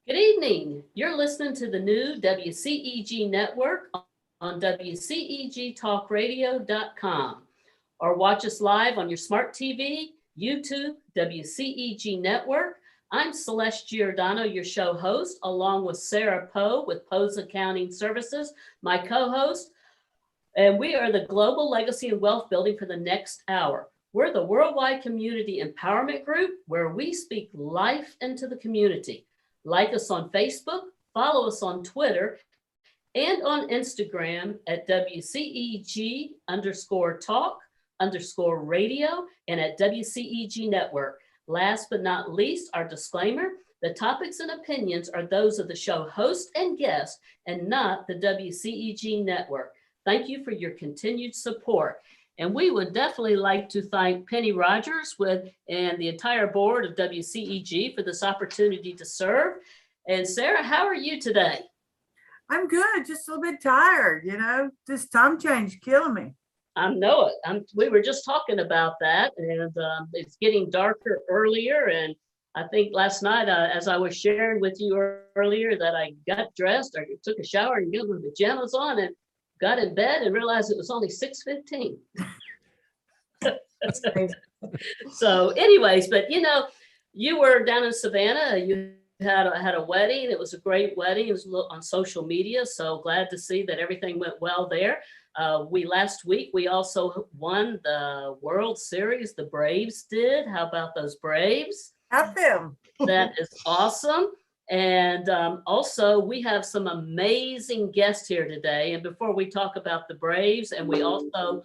Good evening. You're listening to the new WCEG Network on WCEGTalkRadio.com or watch us live on your smart TV, YouTube, WCEG Network. I'm Celeste Giordano, your show host, along with Sara Poe with Poe's Accounting Services, my co-host. And we are the Global Legacy and Wealth Building for the next hour. We're the worldwide community empowerment group where we speak life into the community. Like us on Facebook, follow us on Twitter, and on Instagram at WCEG_talk_radio and at WCEG Network. Last but not least, our disclaimer, the topics and opinions are those of the show host and guest and not the WCEG Network. Thank you for your continued support. And we would definitely like to thank Penny Rogers and the entire board of WCEG for this opportunity to serve. And Sara, how are you today? I'm good, just a little bit tired, this time change killing me. I know it. We were just talking about that, and it's getting darker earlier. And I think last night, as I was sharing with you earlier, that I got dressed, I took a shower and got my pajamas on and got in bed and realized it was only 6:15. So anyways, but you were down in Savannah, you had a wedding. It was a great wedding. It was on social media. So glad to see that everything went well there. Last week, we also won the World Series. The Braves did. How about those Braves? Have them. That is awesome. And also, we have some amazing guests here today. And before we talk about the Braves, and we also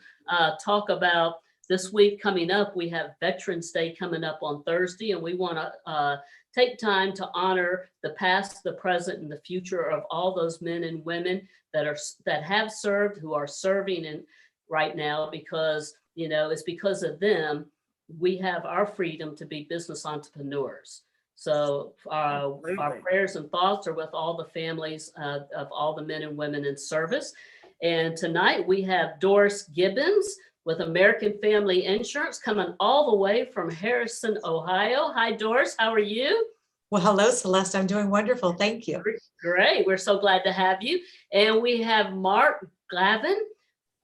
talk about this week coming up, we have Veterans Day coming up on Thursday, and we want to take time to honor the past, the present, and the future of all those men and women that have served, who are serving right now, because it's because of them we have our freedom to be business entrepreneurs. So our prayers and thoughts are with all the families of all the men and women in service. And tonight we have Doris Gibbons with American Family Insurance coming all the way from Harrison, Ohio. Hi, Doris. How are you? Well, hello, Celeste. I'm doing wonderful. Thank you. Great. We're so glad to have you. And we have Mark Galvin.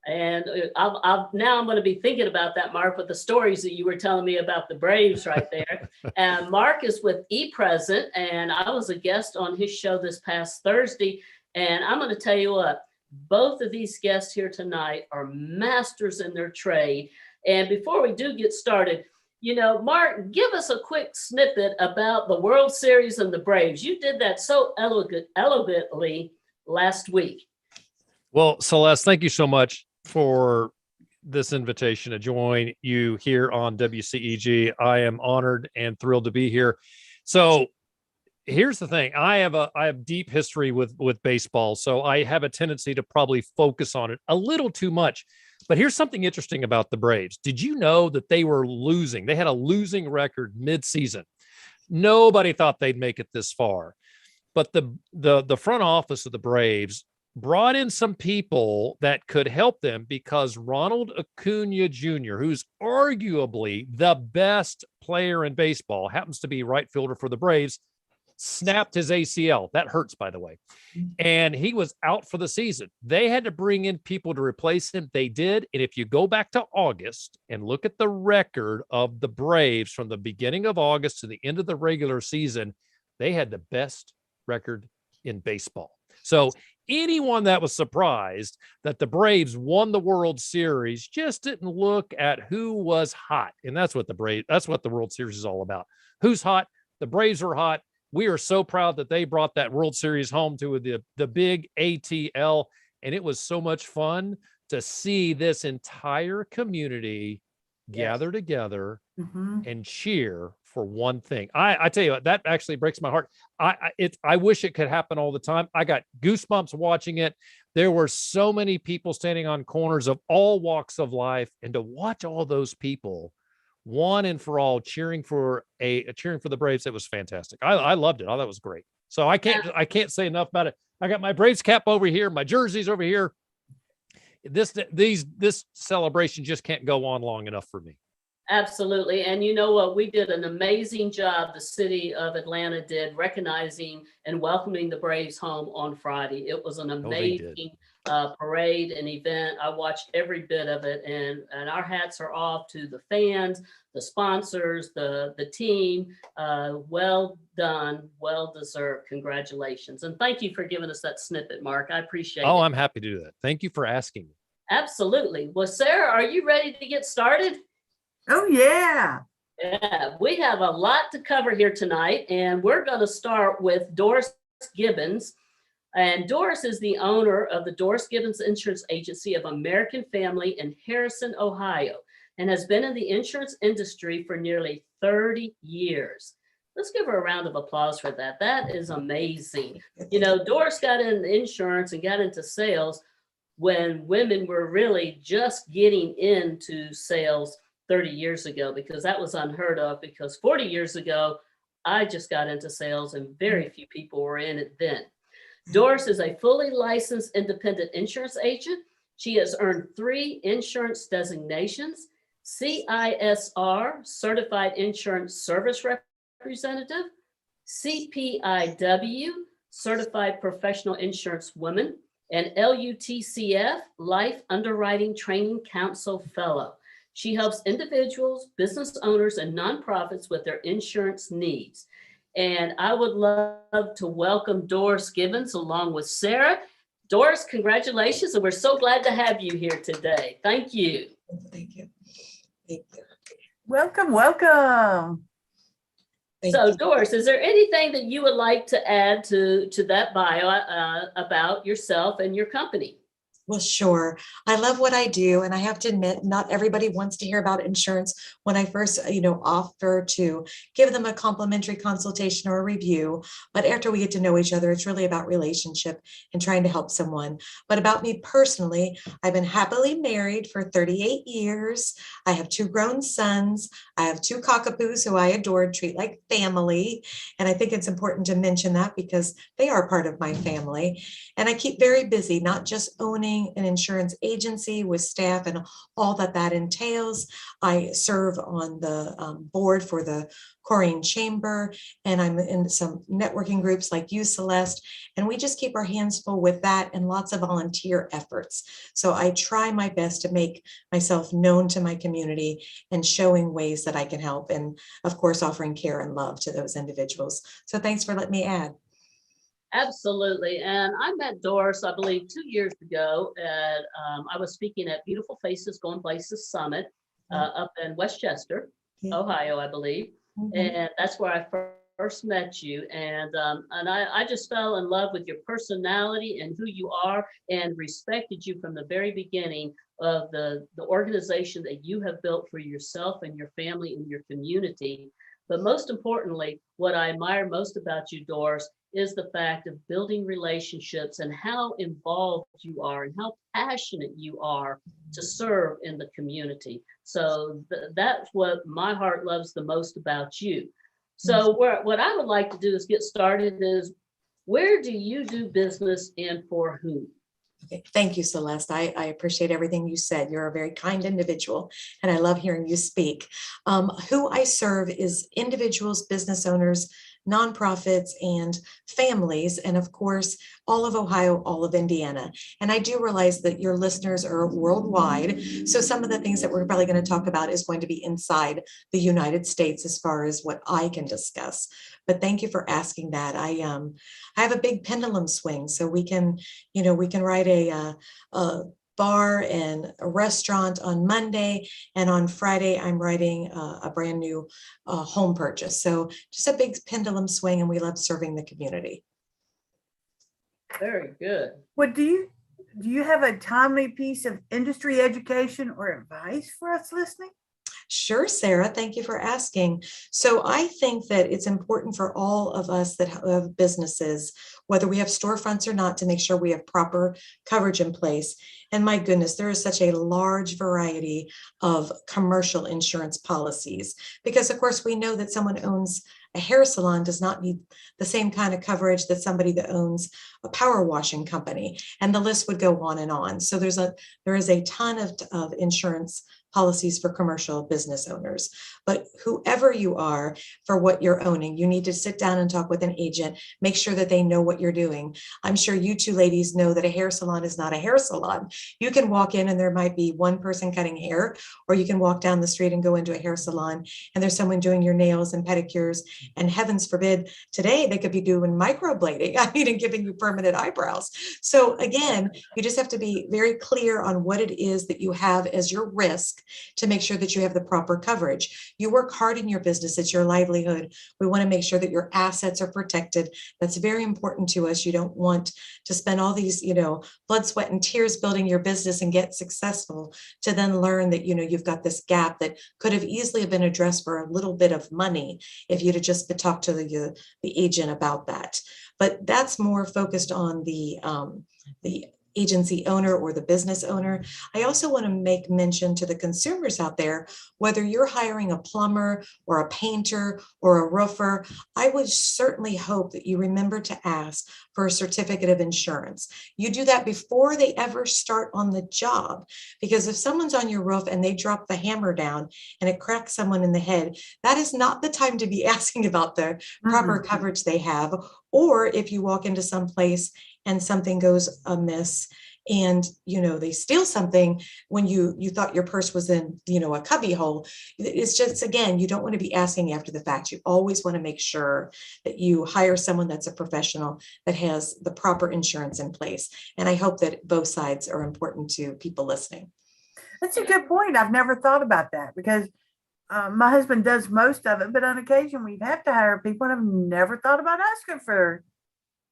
And now I'm going to be thinking about that, Mark, with the stories that you were telling me about the Braves right there. And Mark is with ePresent, and I was a guest on his show this past Thursday. And I'm going to tell you what, both of these guests here tonight are masters in their trade. And before we do get started, Mark, give us a quick snippet about the World Series and the Braves. You did that so elegantly last week. Well, Celeste, thank you so much for this invitation to join you here on WCEG. I am honored and thrilled to be here. So here's the thing. I have deep history with baseball, so I have a tendency to probably focus on it a little too much. But here's something interesting about the Braves. Did you know that they were losing? They had a losing record mid-season. Nobody thought they'd make it this far. But the front office of the Braves brought in some people that could help them, because Ronald Acuna Jr., who's arguably the best player in baseball, happens to be right fielder for the Braves, snapped his ACL. That hurts, by the way. And he was out for the season. They had to bring in people to replace him. They did. And if you go back to August and look at the record of the Braves from the beginning of August to the end of the regular season, they had the best record in baseball. So anyone that was surprised that the Braves won the World Series just didn't look at who was hot. And that's what the World Series is all about. Who's hot? The Braves are hot. We are so proud that they brought that World Series home to the big ATL. And it was so much fun to see this entire community gather together and cheer for one thing. I tell you what, that actually breaks my heart. I wish it could happen all the time. I got goosebumps watching it. There were so many people standing on corners of all walks of life, and to watch all those people one and for all cheering for the Braves, it was fantastic. I loved it. I thought it was great. So I can't say enough about it. I got my Braves cap over here, my jerseys over here. This celebration just can't go on long enough for me. Absolutely. And you know what? We did an amazing job. The city of Atlanta did recognizing and welcoming the Braves home on Friday. It was an they did. amazing parade and event. I watched every bit of it, and our hats are off to the fans, the sponsors, the team. Well done, well deserved. Congratulations. And thank you for giving us that snippet, Mark. I appreciate it. Oh, I'm happy to do that. Thank you for asking me. Absolutely. Well, Sarah, are you ready to get started? Oh, yeah. Yeah, we have a lot to cover here tonight, and we're going to start with Doris Gibbons. And Doris is the owner of the Doris Gibbons Insurance Agency of American Family in Harrison, Ohio, and has been in the insurance industry for nearly 30 years. Let's give her a round of applause for that. That is amazing. You know, Doris got into insurance and got into sales when women were really just getting into sales 30 years ago, because that was unheard of, because 40 years ago, I just got into sales and very few people were in it then. Doris is a fully licensed independent insurance agent. She has earned 3 insurance designations: CISR, Certified Insurance Service Representative; CPIW, Certified Professional Insurance Woman; and LUTCF, Life Underwriting Training Council Fellow. She helps individuals, business owners, and nonprofits with their insurance needs. And I would love to welcome Doris Gibbons along with Sarah. Doris, congratulations, and we're so glad to have you here today. Thank you. Thank you. Thank you. Welcome, welcome. Thank So you. Doris, is there anything that you would like to add to that bio about yourself and your company? Well, sure. I love what I do. And I have to admit, not everybody wants to hear about insurance when I first, offer to give them a complimentary consultation or a review. But after we get to know each other, it's really about relationship and trying to help someone. But about me personally, I've been happily married for 38 years. I have 2 grown sons. I have 2 cockapoos who I adore and treat like family. And I think it's important to mention that because they are part of my family. And I keep very busy, not just owning an insurance agency with staff and all that entails. I serve on the board for the Corrine Chamber, and I'm in some networking groups like you, Celeste, and we just keep our hands full with that and lots of volunteer efforts. So I try my best to make myself known to my community and showing ways that I can help, and of course, offering care and love to those individuals. So thanks for letting me add. Absolutely. And I met Doris, I believe, 2 years ago. At I was speaking at Beautiful Faces Going Places Summit up in Westchester, Ohio, I believe. And that's where I first met you. And I just fell in love with your personality and who you are, and respected you from the very beginning of the organization that you have built for yourself and your family and your community. But most importantly, what I admire most about you, Doris, is the fact of building relationships and how involved you are and how passionate you are to serve in the community. So that's what my heart loves the most about you. So what I would like to do is get started is, where do you do business and for whom? Okay. Thank you, Celeste. I appreciate everything you said. You're a very kind individual, and I love hearing you speak. Who I serve is individuals, business owners, nonprofits, and families, and of course, all of Ohio, all of Indiana. And I do realize that your listeners are worldwide. So some of the things that we're probably going to talk about is going to be inside the United States as far as what I can discuss. But thank you for asking that. I have a big pendulum swing, so we can write a bar and a restaurant on Monday, and on Friday I'm writing a brand new home purchase. So just a big pendulum swing, and we love serving the community. Very good. What do you have a timely piece of industry education or advice for us listening? Sure, Sarah, thank you for asking. So I think that it's important for all of us that have businesses, whether we have storefronts or not, to make sure we have proper coverage in place. And my goodness, there is such a large variety of commercial insurance policies, because of course we know that someone who owns a hair salon does not need the same kind of coverage that somebody that owns a power washing company, and the list would go on and on. So there is a ton of insurance policies for commercial business owners. But whoever you are, for what you're owning, you need to sit down and talk with an agent, make sure that they know what you're doing. I'm sure you two ladies know that a hair salon is not a hair salon. You can walk in and there might be one person cutting hair, or you can walk down the street and go into a hair salon and there's someone doing your nails and pedicures, and heavens forbid, today they could be doing microblading, I mean, and giving you permanent eyebrows. So again, you just have to be very clear on what it is that you have as your risk to make sure that you have the proper coverage. You work hard in your business, it's your livelihood. We want to make sure that your assets are protected. That's very important to us. You don't want to spend all these, blood, sweat, and tears building your business and get successful to then learn that, you've got this gap that could have easily been addressed for a little bit of money if you'd have just talked to the agent about that. But that's more focused on the agency owner or the business owner. I also want to make mention to the consumers out there, whether you're hiring a plumber or a painter or a roofer, I would certainly hope that you remember to ask for a certificate of insurance. You do that before they ever start on the job, because if someone's on your roof and they drop the hammer down and it cracks someone in the head, that is not the time to be asking about the proper coverage they have. Or if you walk into some place and something goes amiss and, they steal something when you thought your purse was in, a cubby hole. It's just, again, you don't want to be asking after the fact. You always want to make sure that you hire someone that's a professional that has the proper insurance in place. And I hope that both sides are important to people listening. That's a good point. I've never thought about that because my husband does most of it, but on occasion we have to hire people, and I've never thought about asking for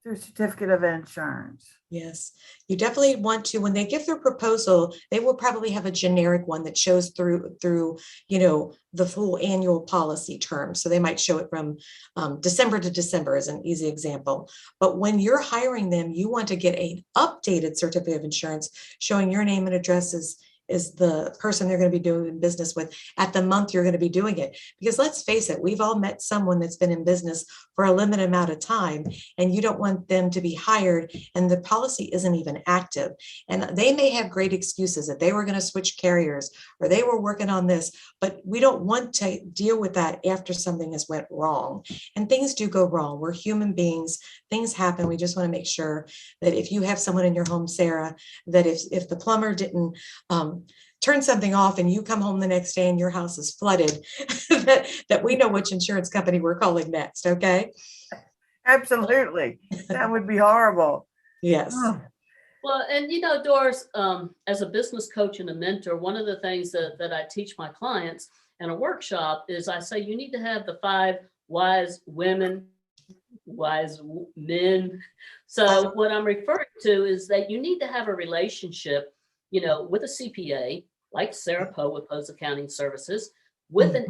their certificate of insurance. Yes, you definitely want to, when they give their proposal, they will probably have a generic one that shows through, the full annual policy term. So they might show it from December to December as an easy example. But when you're hiring them, you want to get an updated certificate of insurance showing your name and address is the person they're going to be doing business with at the month you're going to be doing it. Because let's face it, we've all met someone that's been in business for a limited amount of time, and you don't want them to be hired and the policy isn't even active. And they may have great excuses that they were going to switch carriers or they were working on this, but we don't want to deal with that after something has went wrong. And things do go wrong. We're human beings. Things happen. We just want to make sure that if you have someone in your home, Sara, that if the plumber didn't turn something off and you come home the next day and your house is flooded, that we know which insurance company we're calling next. Okay. Absolutely. That would be horrible. Yes. Oh. Well, and Doris, as a business coach and a mentor, one of the things that I teach my clients in a workshop is I say, you need to have the 5 wise women, wise men. So what I'm referring to is that you need to have a relationship, with a CPA, like Sara Poe with Poe's Accounting Services, with an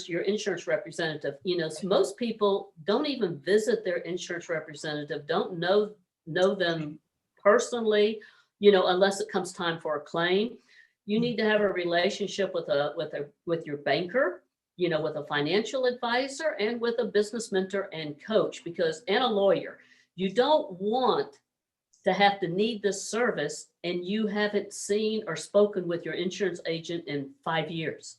your insurance representative. Most people don't even visit their insurance representative, don't know them personally, unless it comes time for a claim. You need to have a relationship with your banker, with a financial advisor, and with a business mentor and coach, and a lawyer. You don't want to have to need this service and you haven't seen or spoken with your insurance agent in 5 years.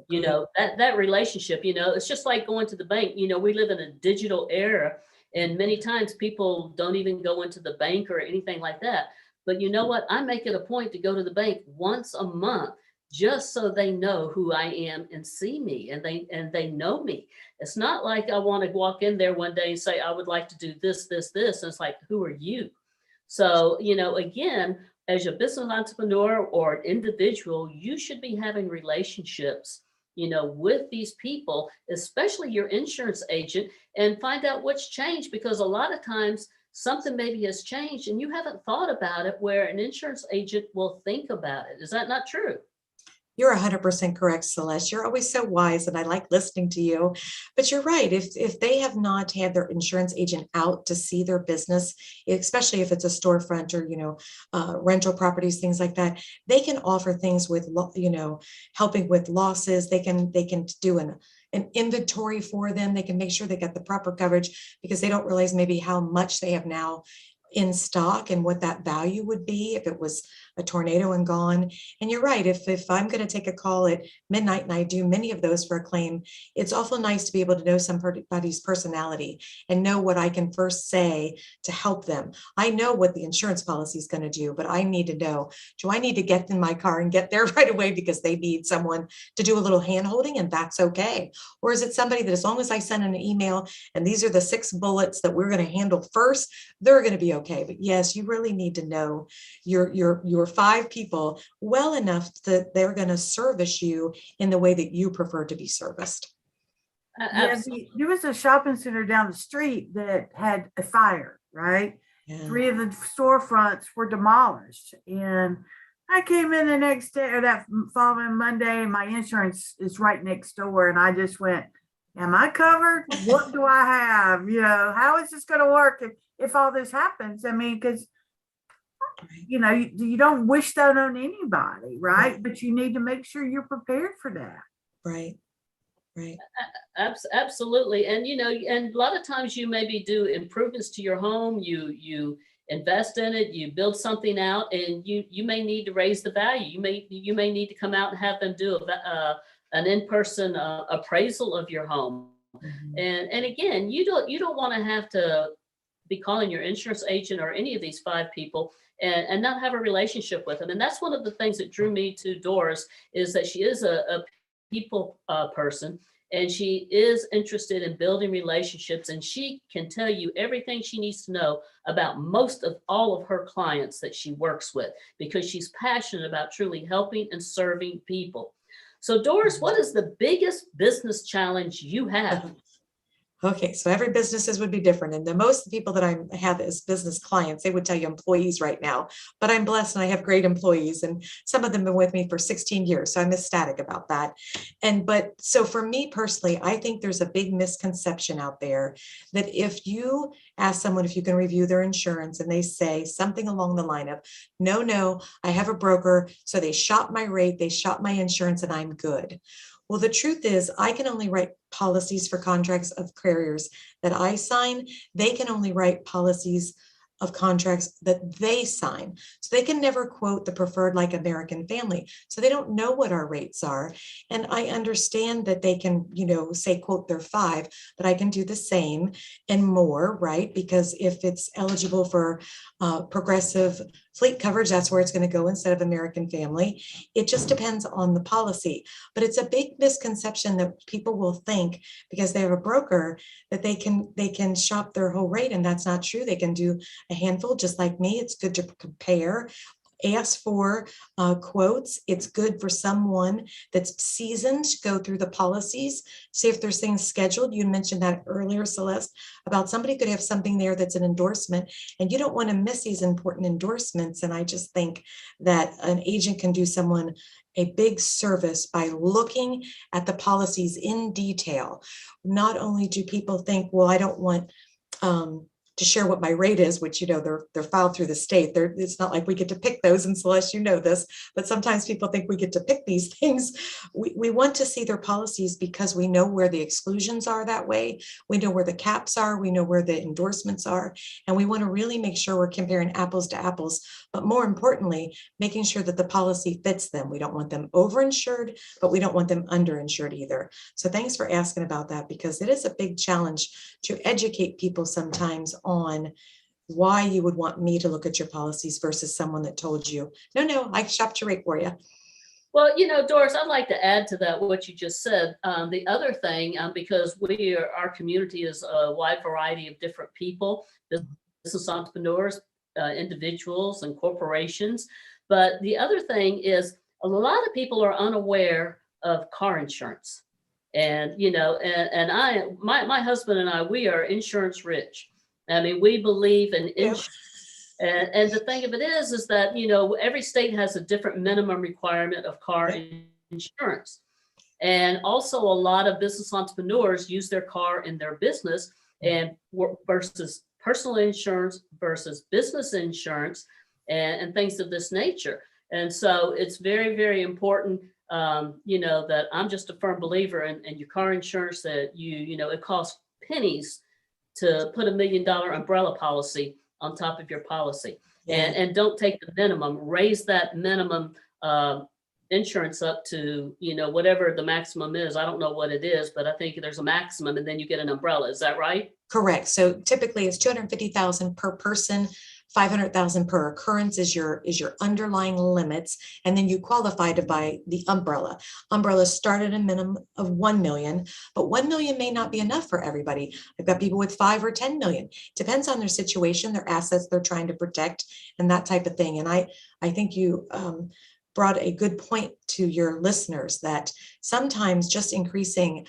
That relationship, it's just like going to the bank. We live in a digital era, and many times people don't even go into the bank or anything like that. But you know what? I make it a point to go to the bank once a month, just so they know who I am and see me, and they know me. It's not like I want to walk in there one day and say, I would like to do this, this, this. And it's like, who are you? So, again, as a business entrepreneur or an individual, you should be having relationships, with these people, especially your insurance agent, and find out what's changed, because a lot of times something maybe has changed and you haven't thought about it, where an insurance agent will think about it. Is that not true? You're 100% correct, Celeste. You're always so wise, and I like listening to you. But you're right. If they have not had their insurance agent out to see their business, especially if it's a storefront or rental properties, things like that, they can offer things with helping with losses. They can do an inventory for them. They can make sure they get the proper coverage, because they don't realize maybe how much they have now in stock and what that value would be if it was a tornado and gone. And you're right, if I'm going to take a call at midnight, and I do many of those for a claim, it's awful nice to be able to know somebody's personality and know what I can first say to help them. I know what the insurance policy is going to do, but I need to know, do I need to get in my car and get there right away because they need someone to do a little hand holding, and that's okay? Or is it somebody that, as long as I send an email and these are the 6 bullets that we're going to handle first, they're going to be okay? But yes, you really need to know your 5 people well enough that they're going to service you in the way that you prefer to be serviced. Yeah, there was a shopping center down the street that had a fire, right? Yeah. 3 of the storefronts were demolished. And I came in the next day, or that following Monday, and my insurance is right next door. And I just went, am I covered? What do I have? You know, how is this going to work if all this happens? I mean, because, you know, you don't wish that on anybody, right? But you need to make sure you're prepared for that. Right. Right. Absolutely. And, you know, and a lot of times you maybe do improvements to your home, you invest in it, you build something out, and you may need to raise the value. You may need to come out and have them do an in-person appraisal of your home. Mhm. And again, you don't want to have to be calling your insurance agent or any of these 5 people and not have a relationship with them. And that's one of the things that drew me to Doris, is that she is a people person, and she is interested in building relationships, and she can tell you everything she needs to know about most of all of her clients that she works with, because she's passionate about truly helping and serving people. So Doris, what is the biggest business challenge you have? Okay, so every businesses would be different. And the most people that I have as business clients, they would tell you employees right now, but I'm blessed and I have great employees, and some of them have been with me for 16 years. So I'm ecstatic about that. But so for me personally, I think there's a big misconception out there that if you ask someone if you can review their insurance and they say something along the line of, no, I have a broker, so they shop my rate, they shop my insurance, and I'm good. Well, the truth is, I can only write policies for contracts of carriers that I sign. They can only write policies of contracts that they sign. So they can never quote the preferred, like American Family. So they don't know what our rates are. And I understand that they can, say, quote their 5, but I can do the same and more, right? Because if it's eligible for progressive fleet coverage, that's where it's going to go instead of American Family. It just depends on the policy. But it's a big misconception that people will think because they have a broker that they can shop their whole rate, and that's not true. They can do a handful, just like me. It's good to compare. Ask for quotes. It's good for someone that's seasoned to go through the policies, see if there's things scheduled. You mentioned that earlier, Celeste, about somebody could have something there that's an endorsement, and you don't want to miss these important endorsements. And I just think that an agent can do someone a big service by looking at the policies in detail. Not only do people think, well, I don't want to share what my rate is, which, they're filed through the state. It's not like we get to pick those, and Celeste, you know this, but sometimes people think we get to pick these things. We want to see their policies because we know where the exclusions are that way. We know where the caps are. We know where the endorsements are. And we want to really make sure we're comparing apples to apples, but more importantly, making sure that the policy fits them. We don't want them overinsured, but we don't want them underinsured either. So thanks for asking about that, because it is a big challenge to educate people sometimes on why you would want me to look at your policies versus someone that told you, no, I shopped your rate for you. Well, Doris, I'd like to add to that what you just said. The other thing, because our community is a wide variety of different people, business entrepreneurs, individuals, and corporations. But the other thing is, a lot of people are unaware of car insurance. And, my husband and I, we are insurance rich. I mean, we believe in insurance. And the thing of it is that, every state has a different minimum requirement of car insurance. And also a lot of business entrepreneurs use their car in their business, and versus personal insurance versus business insurance and things of this nature. And so it's very, very important, that I'm just a firm believer in your car insurance, that it costs pennies to put $1 million umbrella policy on top of your policy. Yeah. And don't take the minimum, raise that minimum insurance up to, whatever the maximum is. I don't know what it is, but I think there's a maximum and then you get an umbrella. Is that right? Correct. So typically it's 250,000 per person, 500,000 per occurrence is your underlying limits. And then you qualify to buy the umbrella. Umbrellas start at a minimum of 1 million, but 1 million may not be enough for everybody. I've got people with 5 or 10 million. Depends on their situation, their assets they're trying to protect and that type of thing. And I think you brought a good point to your listeners that sometimes just increasing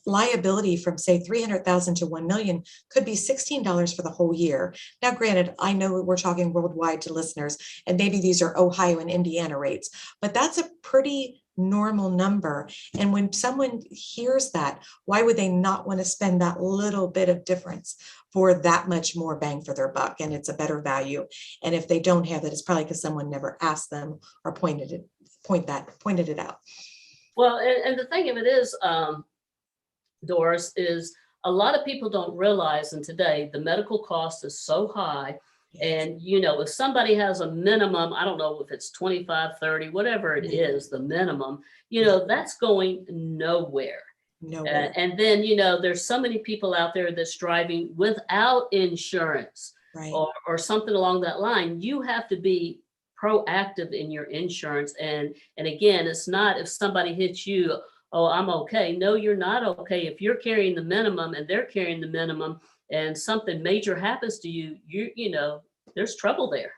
liability from say 300,000 to 1 million could be $16 for the whole year. Now, granted, I know we're talking worldwide to listeners, and maybe these are Ohio and Indiana rates, but that's a pretty normal number. And when someone hears that, why would they not want to spend that little bit of difference for that much more bang for their buck? And it's a better value. And if they don't have it, it's probably because someone never asked them or pointed it out. Well, and the thing of it is, Doris, is a lot of people don't realize, and today the medical cost is so high. And, if somebody has a minimum, I don't know if it's 25, 30, whatever it is, the minimum, that's going nowhere. And then, there's so many people out there that's driving without insurance, right, or something along that line. You have to be proactive in your insurance. And again, it's not if somebody hits you, oh, I'm okay. No, you're not okay. If you're carrying the minimum and they're carrying the minimum and something major happens to you, there's trouble there.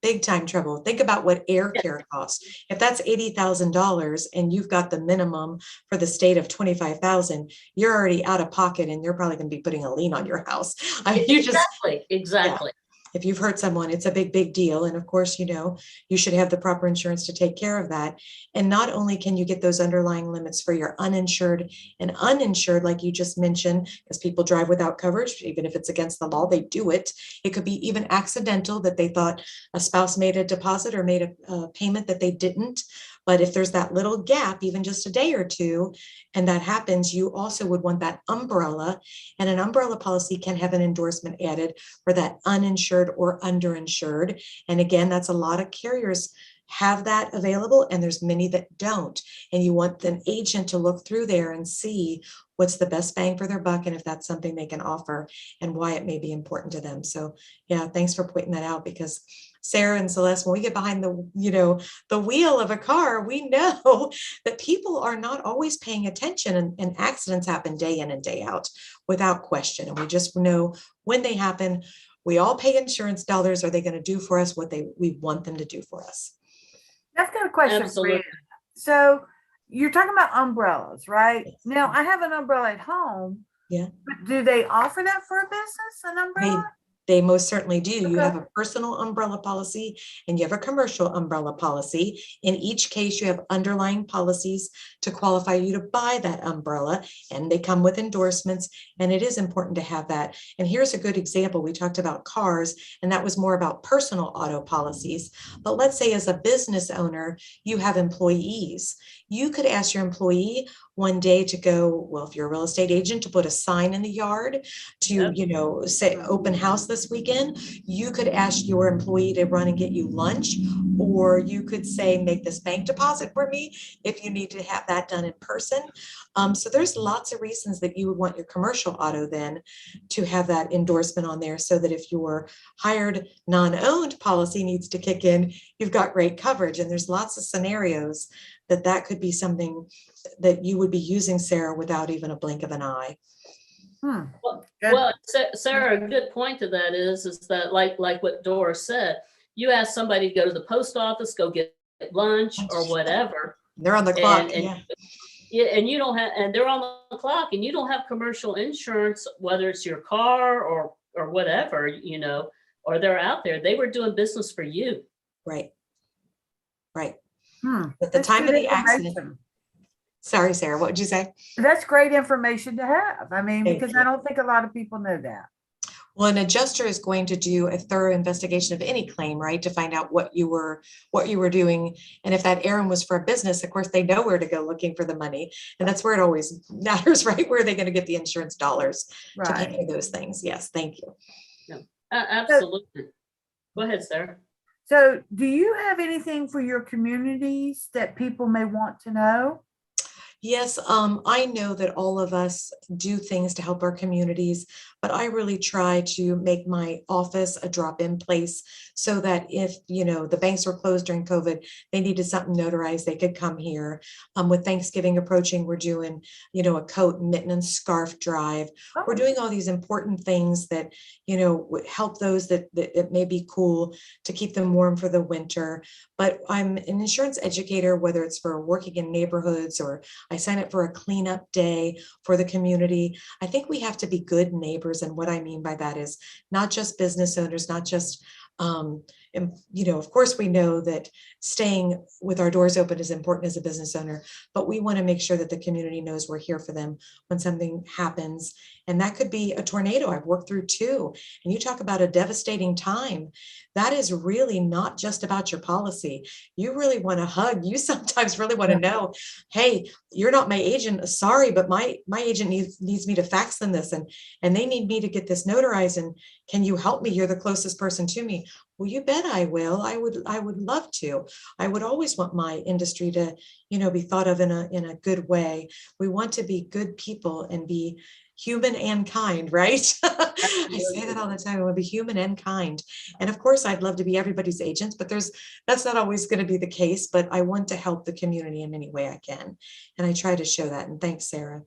Big time trouble. Think about what air care costs. If that's $80,000 and you've got the minimum for the state of 25,000, you're already out of pocket and you're probably going to be putting a lien on your house. Exactly. If you've hurt someone, it's a big deal. And of course, you should have the proper insurance to take care of that. And not only can you get those underlying limits for your uninsured and uninsured, like you just mentioned, because people drive without coverage, even if it's against the law, they do it. It could be even accidental that they thought a spouse made a deposit or made a payment that they didn't. But if there's that little gap, even just a day or two, and that happens, you also would want that umbrella. And an umbrella policy can have an endorsement added for that uninsured or underinsured. And again, that's a lot of carriers have that available, and there's many that don't. And you want an agent to look through there and see what's the best bang for their buck, and if that's something they can offer and why it may be important to them. So yeah, thanks for pointing that out, because Sarah and Celeste, when we get behind the wheel of a car, we know that people are not always paying attention, and accidents happen day in and day out without question. And we just know when they happen, we all pay insurance dollars. Are they going to do for us what we want them to do for us? I've got a question Absolutely. for you. So you're talking about umbrellas, right? Yes. Now I have an umbrella at home. Yeah. But do they offer that for a business, an umbrella? They most certainly do. You Okay. have a personal umbrella policy and you have a commercial umbrella policy. In each case, you have underlying policies to qualify you to buy that umbrella, and they come with endorsements, and it is important to have that. And here's a good example. We talked about cars, and that was more about personal auto policies. But let's say as a business owner, you have employees. You could ask your employee one day to go, well, if you're a real estate agent, to put a sign in the yard to, say open house this weekend. You could ask your employee to run and get you lunch, or you could say, make this bank deposit for me if you need to have that done in person. So there's lots of reasons that you would want your commercial auto then to have that endorsement on there, so that if your hired non-owned policy needs to kick in, you've got great coverage. And there's lots of scenarios that could be something that you would be using, Sarah, without even a blink of an eye. Well, Sarah, a good point to that is that like what Doris said, you ask somebody to go to the post office, go get lunch or whatever. They're on the clock. And you don't have, and they're on the clock, and you don't have commercial insurance, whether it's your car or whatever, or they're out there. They were doing business for you. Right. That's At the time of good the accident. information. Sorry, Sarah, what did you say? That's great information to have. I mean, Thank because you. I don't think a lot of people know that. Well, an adjuster is going to do a thorough investigation of any claim, right, to find out what you were doing. And if that errand was for a business, of course, they know where to go looking for the money. And that's where it always matters, right? Where are they going to get the insurance dollars to pay for those things? Yes, thank you. Absolutely. Go ahead, Sarah. So do you have anything for your communities that people may want to know? Yes, I know that all of us do things to help our communities, but I really try to make my office a drop-in place so that if, the banks were closed during COVID, they needed something notarized, they could come here. With Thanksgiving approaching, we're doing, a coat, mitten, and scarf drive. We're doing all these important things that, would help those that it may be cool to keep them warm for the winter. But I'm an insurance educator, whether it's for working in neighborhoods or I sign up for a cleanup day for the community. I think we have to be good neighbors. And what I mean by that is not just business owners, not just, of course, we know that staying with our doors open is important as a business owner, but we want to make sure that the community knows we're here for them when something happens. And that could be a tornado. I've worked through two. And you talk about a devastating time. That is really not just about your policy. You really want to hug. You sometimes really want to know, hey, you're not my agent. Sorry, but my agent needs me to fax them this and they need me to get this notarized. And can you help me? You're the closest person to me. Well, you bet I will. I would love to. I would always want my industry to, be thought of in a good way. We want to be good people and be human and kind, right? I say that all the time. I want to be human and kind. And of course, I'd love to be everybody's agent, but that's not always going to be the case. But I want to help the community in any way I can. And I try to show that. And thanks, Sarah.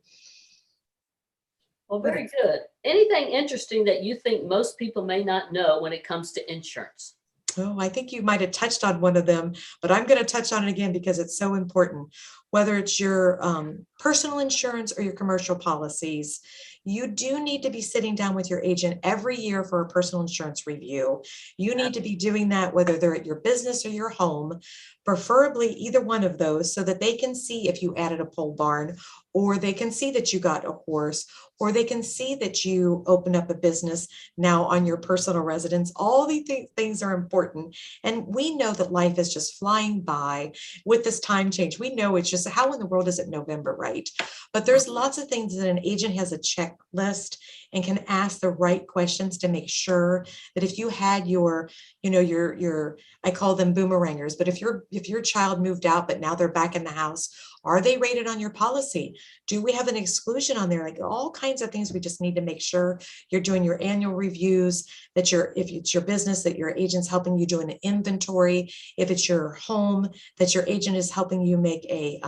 Well, very good. Anything interesting that you think most people may not know when it comes to insurance? Oh, I think you might have touched on one of them, but I'm going to touch on it again because it's so important. Whether it's your personal insurance or your commercial policies, you do need to be sitting down with your agent every year for a personal insurance review. You need to be doing that whether they're at your business or your home, preferably either one of those, so that they can see if you added a pole barn, or they can see that you got a horse, or they can see that you opened up a business now on your personal residence. All these things are important. And we know that life is just flying by with this time change. We know it's just, how in the world is it November, right? But there's lots of things that an agent has a checklist and can ask the right questions to make sure that if you had your I call them boomerangers, but if your child moved out, but now they're back in the house, are they rated on your policy? Do we have an exclusion on there? Like all kinds of things we just need to make sure you're doing your annual reviews, that if it's your business, that your agent's helping you do an inventory. If it's your home, that your agent is helping you make a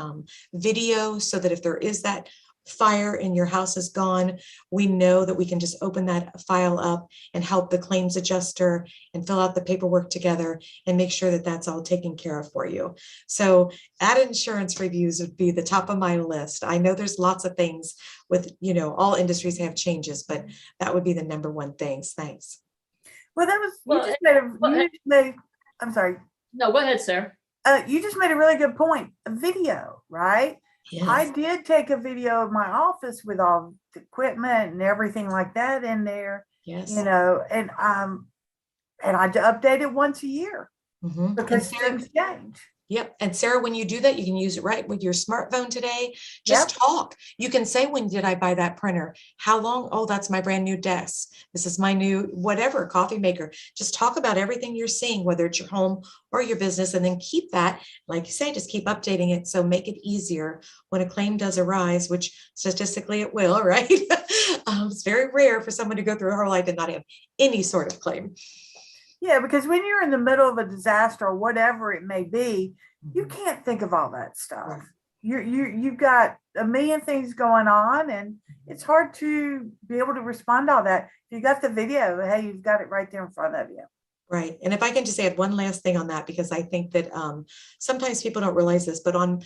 video so that if there is that fire and your house is gone, we know that we can just open that file up and help the claims adjuster and fill out the paperwork together and make sure that that's all taken care of for you. So added insurance reviews would be the top of my list. I know there's lots of things with, all industries have changes, but that would be the number one thing. Thanks. Well, that was, I'm sorry. No, go ahead, Sarah. You just made a really good point. A video, right? Yes. I did take a video of my office with all the equipment and everything like that in there. Yes. And I update it once a year because things change. Yep. And Sarah, when you do that, you can use it right with your smartphone today. Just talk. You can say, when did I buy that printer? How long? Oh, that's my brand new desk. This is my new whatever coffee maker. Just talk about everything you're seeing, whether it's your home or your business, and then keep that, like you say, just keep updating it. So make it easier when a claim does arise, which statistically it will, right? It's very rare for someone to go through her life and not have any sort of claim. Yeah, because when you're in the middle of a disaster or whatever it may be, you can't think of all that stuff. You've got a million things going on, and it's hard to be able to respond to all that. If you got the video, hey, you've got it right there in front of you. Right. And if I can just add one last thing on that, because I think that sometimes people don't realize this, but on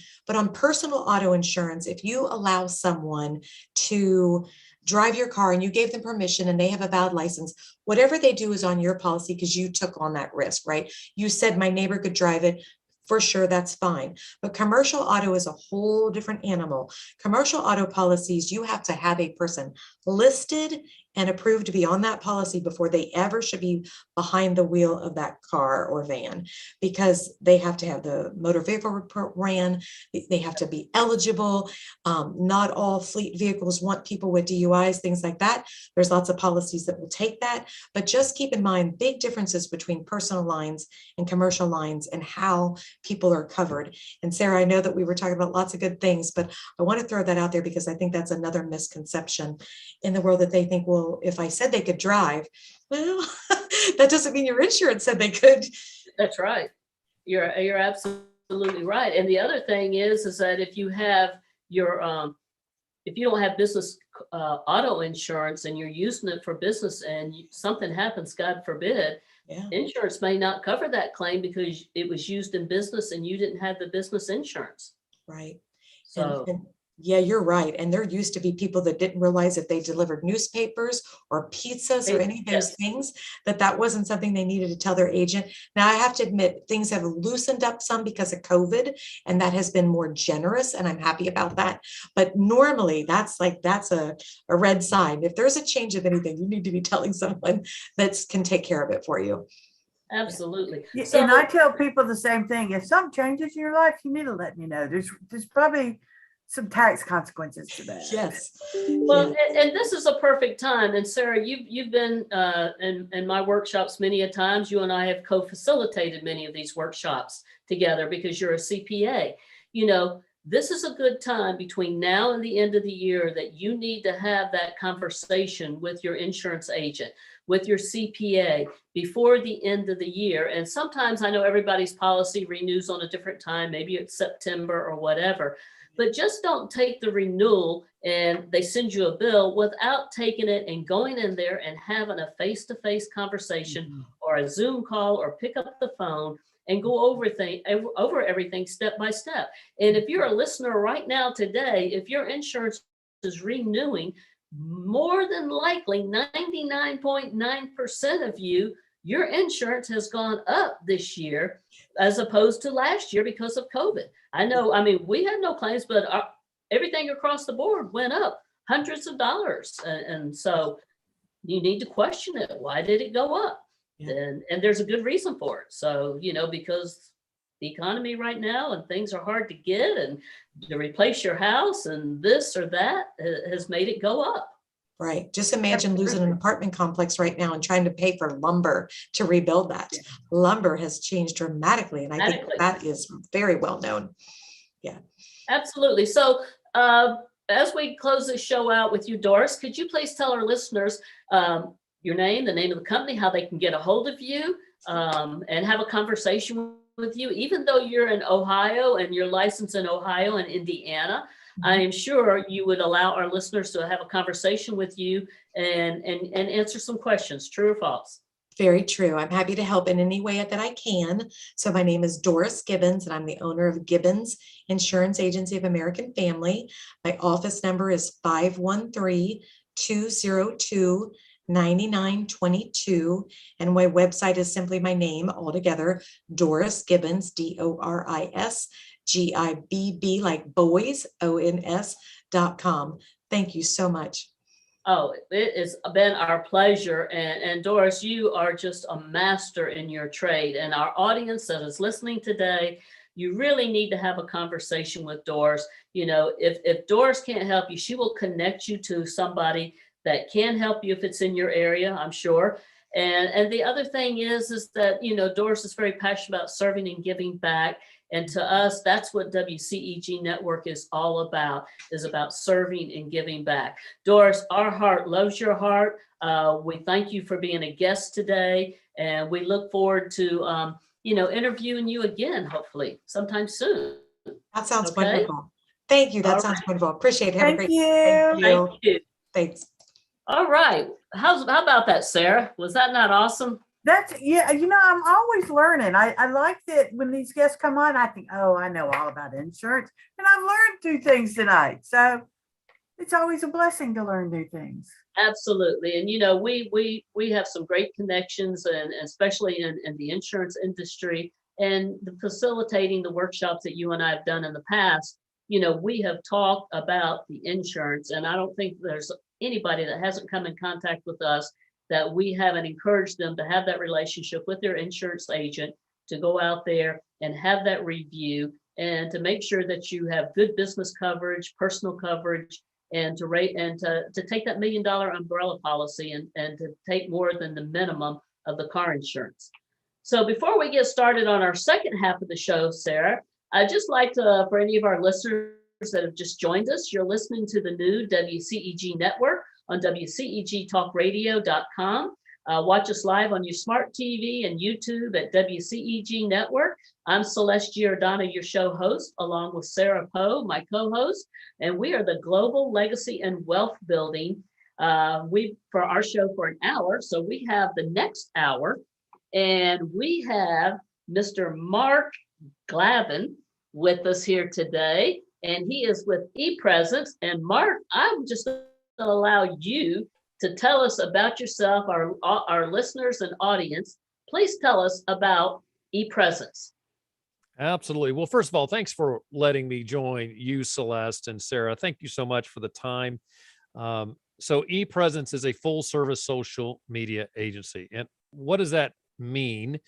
personal auto insurance, if you allow someone to drive your car and you gave them permission and they have a valid license, whatever they do is on your policy because you took on that risk, right? You said my neighbor could drive it. For sure, that's fine. But commercial auto is a whole different animal. Commercial auto policies, you have to have a person listed and approved to be on that policy before they ever should be behind the wheel of that car or van, because they have to have the motor vehicle report ran. They have to be eligible. Not all fleet vehicles want people with DUIs, things like that. There's lots of policies that will take that, but just keep in mind big differences between personal lines and commercial lines and how people are covered. And Sarah, I know that we were talking about lots of good things, but I want to throw that out there because I think that's another misconception in the world, that they think, well, if I said they could drive, well, that doesn't mean your insurance said they could. That's right. You're absolutely right. And the other thing is that if you have your if you don't have business auto insurance and you're using it for business and something happens, God forbid, Yeah. insurance may not cover that claim because it was used in business and you didn't have the business insurance. Right. So And yeah, you're right. And there used to be people that didn't realize if they delivered newspapers or pizzas or any of those Yes. things, that wasn't something they needed to tell their agent. Now, I have to admit, things have loosened up some because of COVID, and that has been more generous, and I'm happy about that. But normally that's a red sign. If there's a change of anything, you need to be telling someone that can take care of it for you. absolutely. Yeah, So and I tell people the same thing. If something changes in your life, you need to let me know. There's probably some tax consequences to that. Yes. well, and this is a perfect time. And Sarah, you've been in my workshops many a times. You and I have co-facilitated many of these workshops together because you're a CPA. You know, this is a good time between now and the end of the year that you need to have that conversation with your insurance agent, with your CPA before the end of the year. And sometimes I know everybody's policy renews on a different time, maybe it's September or whatever, but just don't take the renewal and they send you a bill without taking it and going in there and having a face-to-face conversation or a Zoom call or pick up the phone and go over everything step by step. And if you're a listener right now today, if your insurance is renewing, more than likely 99.9% of you, your insurance has gone up this year as opposed to last year because of COVID. I mean, we had no claims, but everything across the board went up hundreds of dollars. And so you need to question it. Why did it go up? Yeah. And there's a good reason for it. So, because the economy right now and things are hard to get and to replace your house and this or that has made it go up. Right. Just imagine losing an apartment complex right now and trying to pay for lumber to rebuild that. Yeah. Lumber has changed dramatically, and I think that is very well known. Yeah. Absolutely. So as we close this show out with you, Doris, could you please tell our listeners your name, the name of the company, how they can get a hold of you and have a conversation with you, even though you're in Ohio and you're licensed in Ohio and Indiana. I am sure you would allow our listeners to have a conversation with you and answer some questions. True or false? Very true. I'm happy to help in any way that I can. So my name is Doris Gibbons, and I'm the owner of Gibbons Insurance Agency of American Family. My office number is 513-202-9922. And my website is simply my name altogether, Doris Gibbons, DorisGibb, like boys, ONS.com. Thank you so much. Oh, it has been our pleasure. And Doris, you are just a master in your trade. And our audience that is listening today, you really need to have a conversation with Doris. If Doris can't help you, she will connect you to somebody that can help you if it's in your area, I'm sure. And the other thing is that, Doris is very passionate about serving and giving back. And to us, that's what WCEG Network is all about, is about serving and giving back. Doris, our heart loves your heart. We thank you for being a guest today. And we look forward to, interviewing you again, hopefully sometime soon. That sounds Okay? wonderful. Thank you. That All sounds right. wonderful. Appreciate it. Have a Thank great you. Thank you. Thank you. Thanks. All right. How about that, Sarah? Was that not awesome? I'm always learning. I like that when these guests come on, I think, oh, I know all about insurance. And I've learned 2 things tonight. So it's always a blessing to learn new things. Absolutely. And, we have some great connections, and especially in the insurance industry, and facilitating the workshops that you and I have done in the past. we have talked about the insurance, and I don't think there's anybody that hasn't come in contact with us that we haven't encouraged them to have that relationship with their insurance agent, to go out there and have that review, and to make sure that you have good business coverage, personal coverage, and to rate and to take that $1 million umbrella policy and to take more than the minimum of the car insurance. So before we get started on our second half of the show, Sara, I'd just like to, for any of our listeners that have just joined us, you're listening to the new WCEG Network on WCEGTalkRadio.com. Watch us live on your smart TV and YouTube at WCEG Network. I'm Celeste Giordano, your show host, along with Sara Poe, my co-host, and we are the Global Legacy and Wealth Building. For our show for an hour, so we have the next hour, and we have Mr. Mark Galvin with us here today, and he is with ePresence. And Mark, I'm just going to allow you to tell us about yourself, our listeners and audience. Please tell us about ePresence. Absolutely. Well, first of all, thanks for letting me join you, Celeste and Sara. Thank you so much for the time. So ePresence is a full service social media agency. And what does that mean?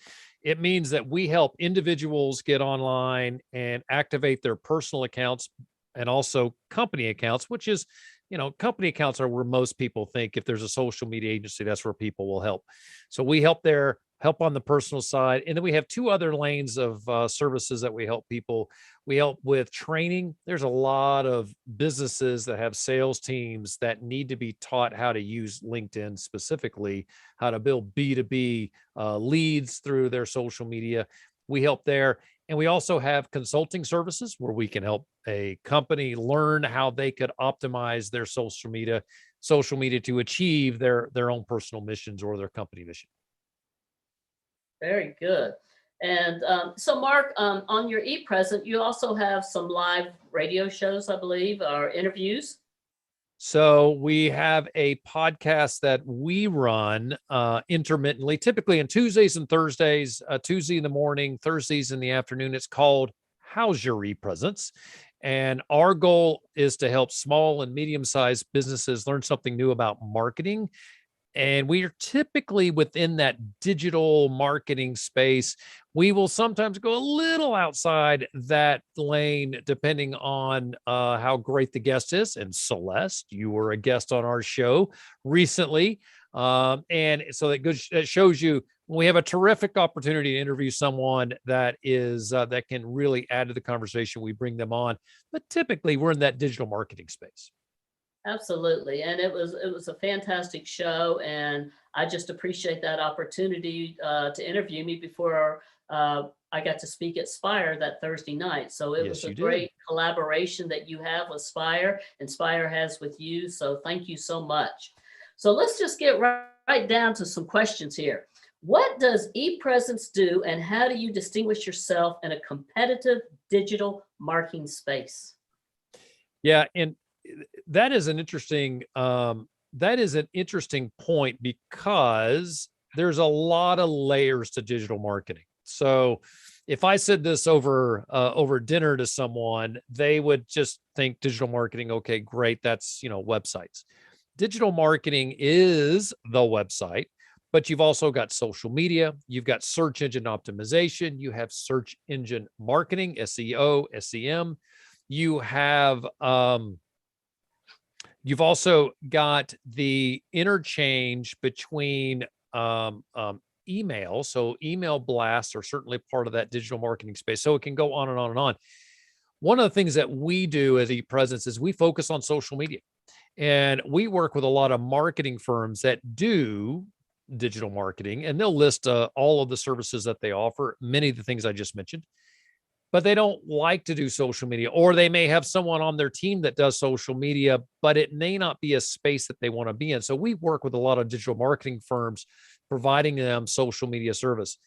It means that we help individuals get online and activate their personal accounts and also company accounts, which is, company accounts are where most people think if there's a social media agency, that's where people will help. So we help on the personal side. And then we have two other lanes of services that we help people. We help with training. There's a lot of businesses that have sales teams that need to be taught how to use LinkedIn, specifically how to build B2B leads through their social media. We help there. And we also have consulting services where we can help a company learn how they could optimize their social media to achieve their own personal missions or their company mission. Very good. And so Mark, on your ePresent, you also have some live radio shows, I believe, or interviews. So we have a podcast that we run intermittently, typically on Tuesdays and Thursdays, Tuesday in the morning, Thursdays in the afternoon. It's called How's Your ePresence? And our goal is to help small and medium-sized businesses learn something new about marketing. And we are typically within that digital marketing space. We will sometimes go a little outside that lane, depending on how great the guest is. And Celeste, you were a guest on our show recently. And so that shows you we have a terrific opportunity to interview someone that can really add to the conversation. We bring them on, but typically we're in that digital marketing space. Absolutely. And it was a fantastic show. And I just appreciate that opportunity to interview me before I got to speak at Spire that Thursday night. So it was a great collaboration that you have with Spire and Spire has with you. So thank you so much. So let's just get right down to some questions here. What does ePresence do, and how do you distinguish yourself in a competitive digital marketing space? Yeah. And that is an interesting point, because there's a lot of layers to digital marketing. So if I said this over dinner to someone, they would just think digital marketing. Okay, great. That's, websites. Digital marketing is the website, but you've also got social media. You've got search engine optimization. You have search engine marketing, SEO, SEM. You have, you've also got the interchange between email. So email blasts are certainly part of that digital marketing space. So it can go on and on and on. One of the things that we do as ePresence is we focus on social media. And we work with a lot of marketing firms that do digital marketing, and they'll list all of the services that they offer, many of the things I just mentioned. But they don't like to do social media, or they may have someone on their team that does social media, but it may not be a space that they want to be in. So we work with a lot of digital marketing firms, providing them social media service.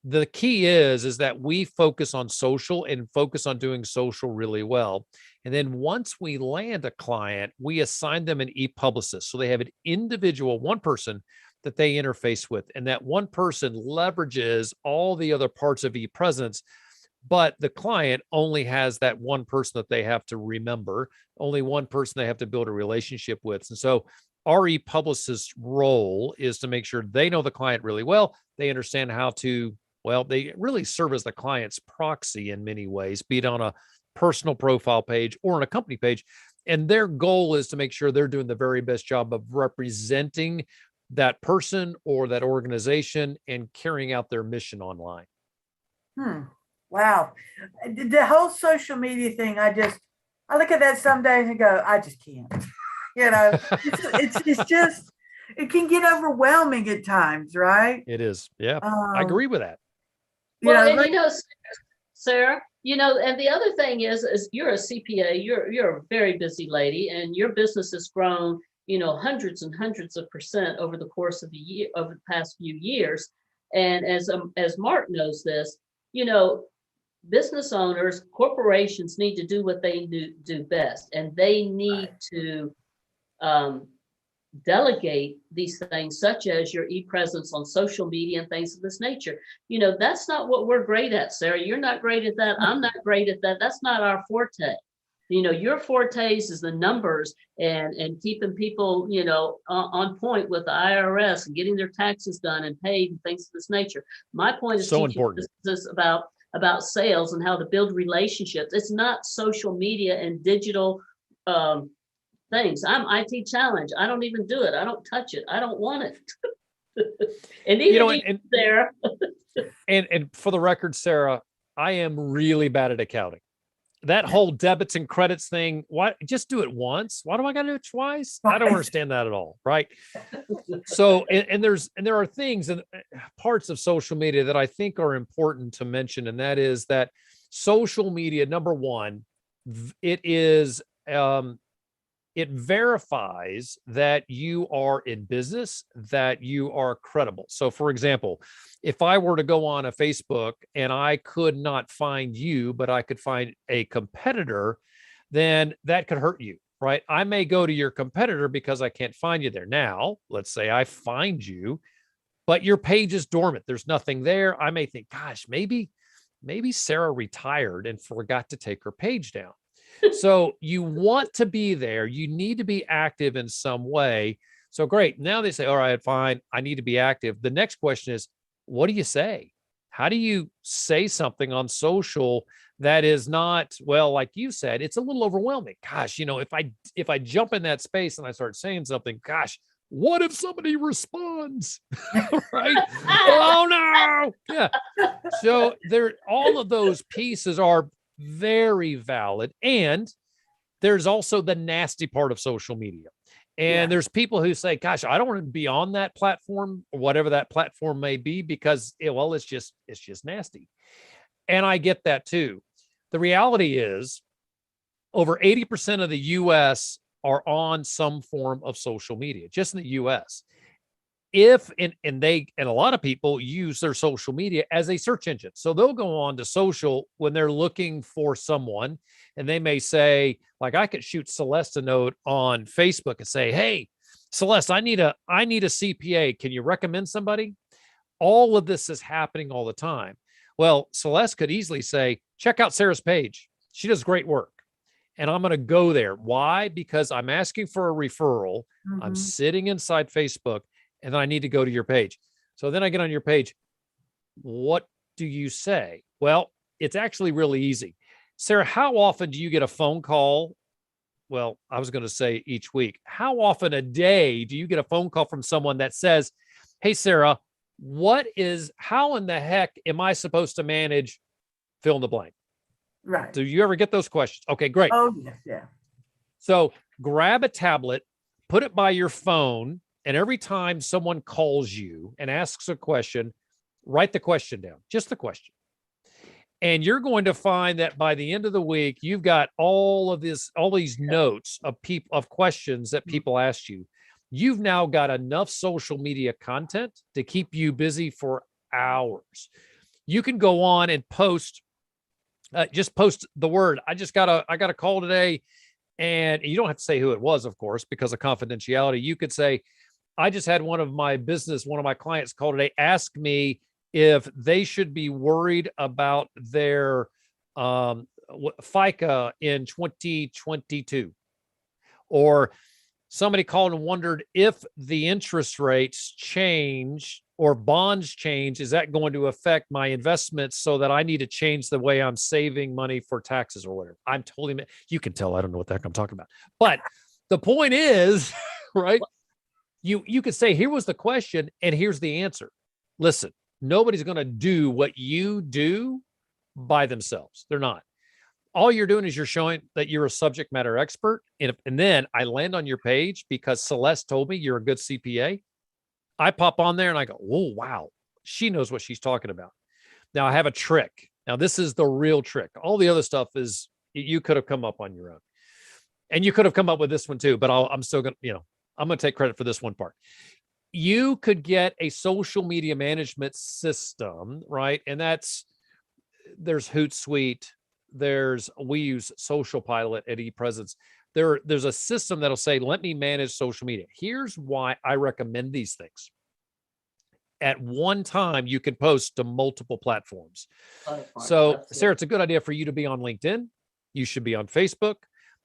The key is that we focus on social and focus on doing social really well. And then once we land a client, we assign them an e-publicist. So they have an individual, one person that they interface with, and that one person leverages all the other parts of ePresence, but the client only has that one person that they have to remember, only one person they have to build a relationship with. And so our e-publicist's role is to make sure they know the client really well. They understand how to, well, they really serve as the client's proxy in many ways, be it on a personal profile page or on a company page. And their goal is to make sure they're doing the very best job of representing that person or that organization and carrying out their mission online. Wow. The whole social media thing, I look at that some days and go, I just can't. It's just, it can get overwhelming at times, right? It is. Yeah, I agree with that. Well, and Sarah, and the other thing is you're a CPA, you're a very busy lady, and your business has grown, hundreds and hundreds of % over the course of over the past few years. And as Mark knows this, business owners, corporations need to do what they do best, and they need to delegate these things, such as your e-presence on social media and things of this nature. That's not what we're great at, Sarah. You're not great at that. I'm not great at that. That's not our forte. Your fortes is the numbers and keeping people, on point with the IRS and getting their taxes done and paid and things of this nature. My point is so important. This is about sales and how to build relationships. It's not social media and digital things. I'm IT challenge. I don't even do it. I don't touch it. I don't want it. And even Sarah. and for the record, Sarah, I am really bad at accounting. That whole debits and credits thing, why just do it once? Why do I got to do it twice? I don't understand that at all. Right. So, and there are things and parts of social media that I think are important to mention. And that is that social media, number one, it verifies that you are in business, that you are credible. So for example, if I were to go on a Facebook and I could not find you, but I could find a competitor, then that could hurt you, right? I may go to your competitor because I can't find you there. Now, let's say I find you, but your page is dormant. There's nothing there. I may think, gosh, maybe Sarah retired and forgot to take her page down. So you want to be there. You need to be active in some way. So great. Now they say, all right, fine. I need to be active. The next question is, what do you say? How do you say something on social that is not, well, like you said, it's a little overwhelming. Gosh, if I jump in that space and I start saying something, gosh, what if somebody responds? Right? Oh no. Yeah. So all of those pieces are very valid. And there's also the nasty part of social media. And there's people who say, gosh, I don't want to be on that platform or whatever that platform may be because, it's just nasty. And I get that too. The reality is over 80% of the US are on some form of social media, just in the US. And a lot of people use their social media as a search engine. So they'll go on to social when they're looking for someone, and they may say, like, I could shoot Celeste a note on Facebook and say, hey, Celeste, I need a CPA. Can you recommend somebody? All of this is happening all the time. Well, Celeste could easily say, check out Sarah's page. She does great work. And I'm going to go there. Why? Because I'm asking for a referral. Mm-hmm. I'm sitting inside Facebook. And then I need to go to your page. So then I get on your page. What do you say? Well, it's actually really easy. Sarah, how often do you get a phone call? Well, I was going to say each week. How often a day do you get a phone call from someone that says, hey, Sarah, how in the heck am I supposed to manage fill in the blank? Right. Do you ever get those questions? Okay, great. Oh, yes, yeah. So grab a tablet, put it by your phone, and every time someone calls you and asks a question, write the question down, just the question. And you're going to find that by the end of the week, you've got all these notes of questions that people asked you. You've now got enough social media content to keep you busy for hours. You can go on and post, just post the word. I got a call today, and you don't have to say who it was, of course, because of confidentiality. You could say, I just had one of my clients call today, ask me if they should be worried about their FICA in 2022, or somebody called and wondered if the interest rates change or bonds change, is that going to affect my investments so that I need to change the way I'm saving money for taxes or whatever? I'm totally, you can tell I don't know what the heck I'm talking about. But the point is, right? You could say, here was the question and here's the answer. Listen, nobody's going to do what you do by themselves. They're not. All you're doing is you're showing that you're a subject matter expert. And then I land on your page because Celeste told me you're a good CPA. I pop on there and I go, oh, wow, she knows what she's talking about. Now I have a trick. Now this is the real trick. All the other stuff is you could have come up on your own. And you could have come up with this one too, but I'm still going to, I'm going to take credit for this one part. You could get a social media management system, right? And there's Hootsuite. We use Social Pilot at ePresence. There's a system that'll say, let me manage social media. Here's why I recommend these things. At one time, you can post to multiple platforms. So Sarah, it's a good idea for you to be on LinkedIn. You should be on Facebook.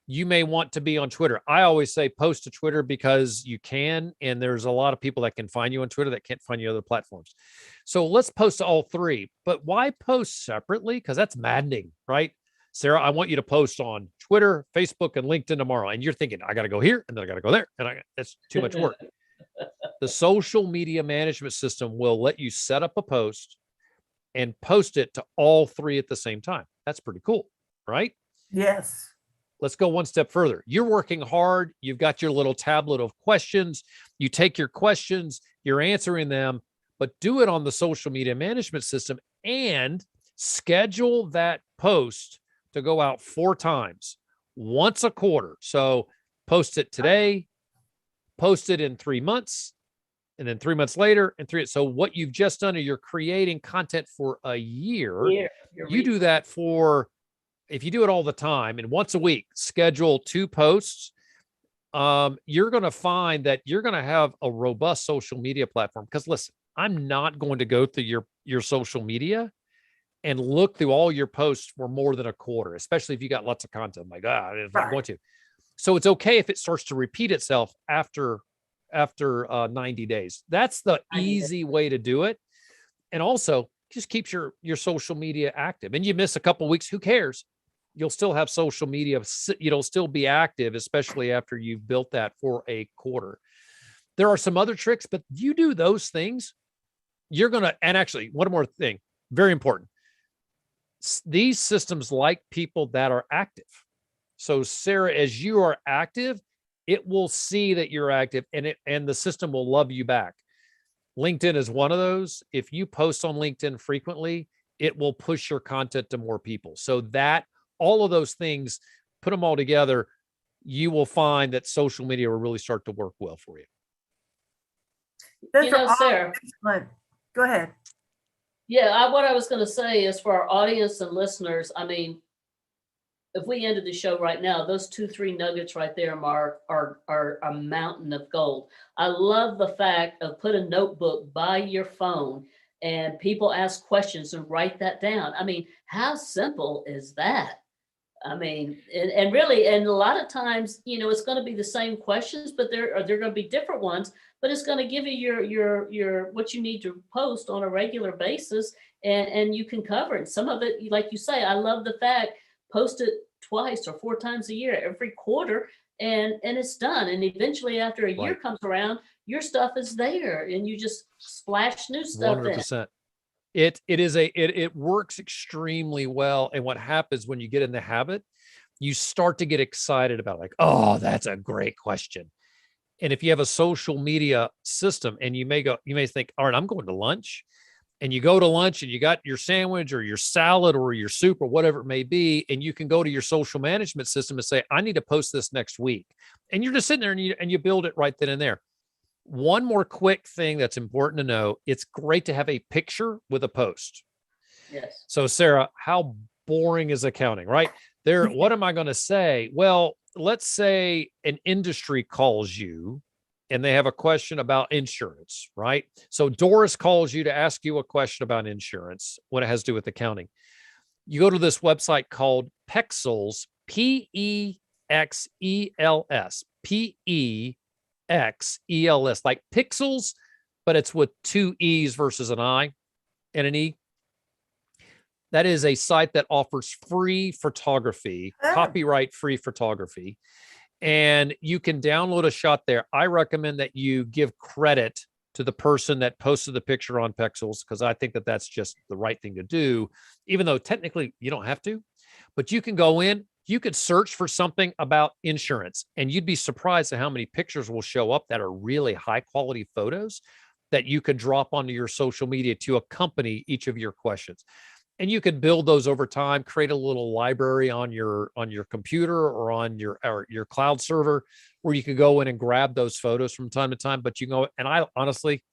You may want to be on Twitter. I always say post to Twitter because you can, and there's a lot of people that can find you on Twitter that can't find you on other platforms. So let's post to all three, but why post separately? Because that's maddening, right? Sarah, I want you to post on Twitter, Facebook, and LinkedIn tomorrow. And you're thinking, I got to go here, and then I got to go there. And that's too much work. The social media management system will let you set up a post and post it to all three at the same time. That's pretty cool, right? Yes. Let's go one step further. You're working hard. You've got your little tablet of questions. You take your questions, you're answering them, but do it on the social media management system and schedule that post to go out 4 times, once a quarter. So post it today, post it in 3 months, and then 3 months later, and 3. So what you've just done is you're creating content for a year. You do that if you do it all the time and once a week, schedule 2 posts, you're going to find that you're going to have a robust social media platform. Because listen, I'm not going to go through your social media and look through all your posts for more than a quarter, especially if you got lots of content. I'm like, I'm going to. So it's okay if it starts to repeat itself after 90 days. That's the easy way to do it. And also just keeps your social media active. And you miss a couple of weeks, who cares? You'll still have social media. You'll still be active, especially after you've built that for a quarter. There are some other tricks, but you do those things, you're going to, and actually one more thing, very important. These systems like people that are active. So Sarah, as you are active, it will see that you're active and the system will love you back. LinkedIn is one of those. If you post on LinkedIn frequently, it will push your content to more people. So all of those things, put them all together, you will find that social media will really start to work well for you. Those are all Sarah. excellent. Go ahead. Yeah, what I was going to say is for our audience and listeners, I mean, if we ended the show right now, those 2-3 nuggets right there, Mark, are a mountain of gold. I love the fact of put a notebook by your phone and people ask questions and write that down. I mean, how simple is that? I mean, and really, and a lot of times, it's going to be the same questions, but they're going to be different ones, but it's going to give you your what you need to post on a regular basis, and you can cover it. Some of it, like you say, I love the fact, post it twice or 4 times a year, every quarter, and it's done. And eventually after a year comes around, your stuff is there and you just splash new stuff 100%. It works extremely well. And what happens when you get in the habit, you start to get excited about like, oh, that's a great question. And if you have a social media system and you may think, all right, I'm going to lunch, and you go to lunch and you got your sandwich or your salad or your soup or whatever it may be. And you can go to your social management system and say, I need to post this next week. And you're just sitting there and you build it right then and there. One more quick thing that's important to know. It's great to have a picture with a post. Yes. So Sarah, how boring is accounting, right? What am I going to say? Well, let's say an industry calls you and they have a question about insurance, right? So Doris calls you to ask you a question about insurance when it has to do with accounting. You go to this website called Pexels, P-E-X-E-L-S, P-E-X-E-L-S, like pixels, but it's with two E's versus an I and an E. That is a site that offers free photography, copyright free photography. And you can download a shot there. I recommend that you give credit to the person that posted the picture on Pexels, because I think that that's just the right thing to do, even though technically you don't have to. But you can go in, you could search for something about insurance, and you'd be surprised at how many pictures will show up that are really high quality photos that you could drop onto your social media to accompany each of your questions. And you could build those over time, create a little library on your computer or on your cloud server where you could go in and grab those photos from time to time. But you go, and I honestly,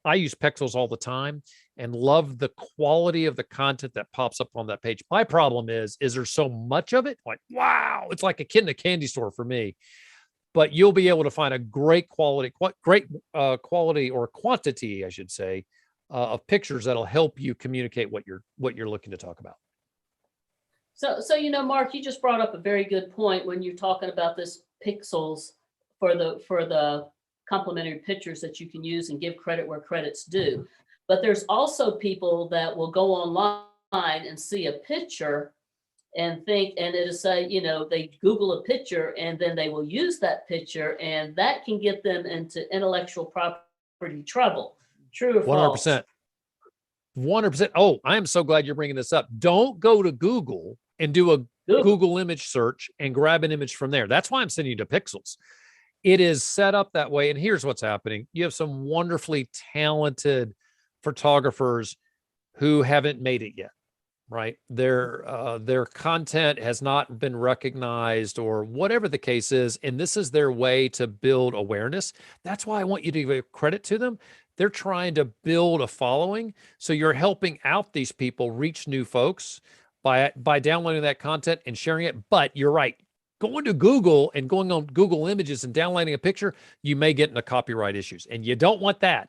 I use Pexels all the time and love the quality of the content that pops up on that page. My problem is there so much of it? Like, wow, it's like a kid in a candy store for me. But you'll be able to find a great quality or quantity, I should say, of pictures that'll help you communicate what you're looking to talk about. So Mark, you just brought up a very good point when you're talking about this Pixels for the complimentary pictures that you can use and give credit where credit's due. But there's also people that will go online and see a picture and think, and it'll say, they Google a picture and then they will use that picture, and that can get them into intellectual property trouble. True or false? 100%. 100%. Oh, I am so glad you're bringing this up. Don't go to Google and do a Google image search and grab an image from there. That's why I'm sending you to Pexels. It is set up that way. And here's what's happening. You have some wonderfully talented photographers who haven't made it yet, right? Their content has not been recognized or whatever the case is. And this is their way to build awareness. That's why I want you to give credit to them. They're trying to build a following. So you're helping out these people reach new folks by downloading that content and sharing it. But you're right. Going to Google and going on Google Images and downloading a picture, you may get into copyright issues. And you don't want that.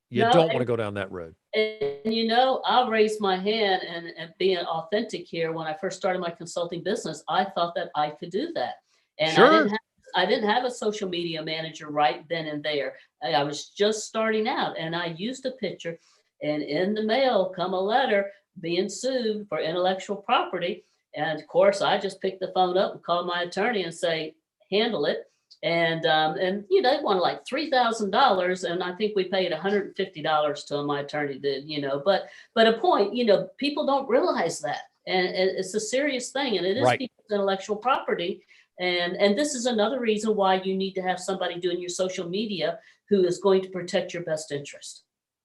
You don't want to go down that road. And I'll raise my hand and being authentic here. When I first started my consulting business, I thought that I could do that. And sure. I didn't have a social media manager right then and there. I was just starting out, and I used a picture, and in the mail come a letter being sued for intellectual property. And of course, I just picked the phone up and called my attorney and say, handle it. And they wanted like $3,000, and I think we paid $150 to him. My attorney did, But a point, people don't realize that, and it's a serious thing, and it is right. People's intellectual property. And this is another reason why you need to have somebody doing your social media who is going to protect your best interest.